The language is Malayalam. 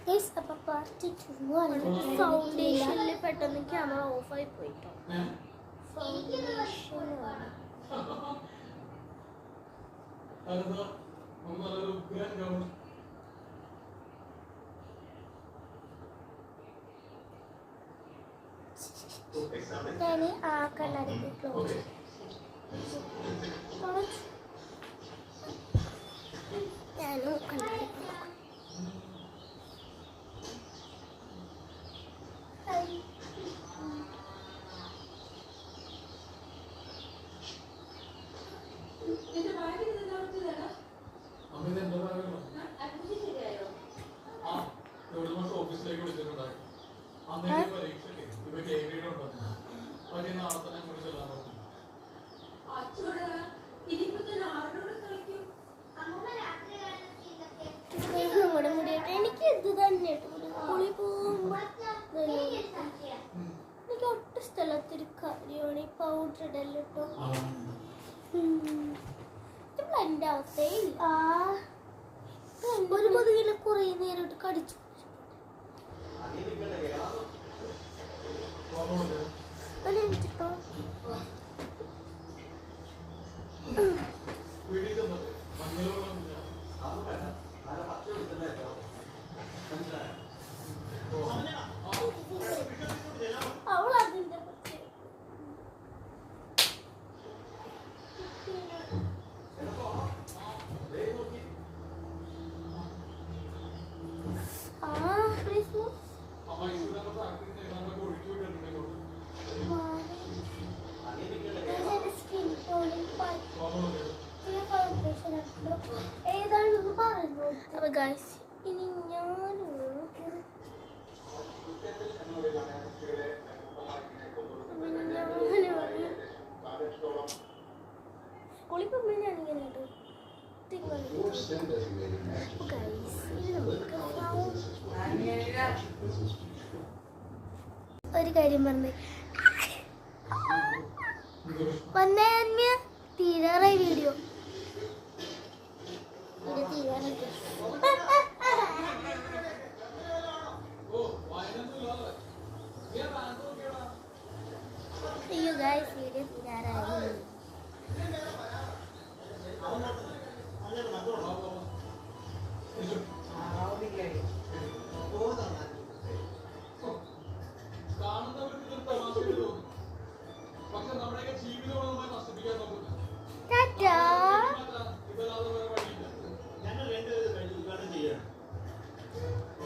ഗയ്സ് അപ്പോൾ പാർട്ട് 2 ആണ്. ഫൗണ്ടേഷനിൽ പെട്ടെന്ന് ക്യാമറ ഓഫായി പോയിട്ടോ. ഫൗണ്ടേഷനാണ് ഞാൻ ആ കണ്ണാടി ക്ലോസ് ഞാനും കണ്ണാടി നമ്മുടെ മുടിയായിട്ട് എനിക്ക് ഇത് തന്നെ കുളി പോകുമ്പോൾ എനിക്ക് ഒട്ടും സ്ഥലത്തൊരു കാര്യമാണ് ഈ പൗഡർ ഇടല്ലോ കേട്ടോ. ഇത് ബ്ലെൻഡ് ആവത്തേ ഇല്ല. ഒരു കൊതുകിനെ കുറേ നേരിട്ട് കടിച്ചു ട്ടോ. അവൾ അതിന്റെ ഏതാണെന്ന് പറഞ്ഞു. അപ്പൊ ഗൈസ് ഇനി ഞാൻ സ്കൂളിൽ പോകുമ്പോൾ ഞാനിങ്ങനെ കേട്ടോ ഒരു കാര്യം പറഞ്ഞു വന്നേ തീരാറായി വീഡിയോ തീരാറായി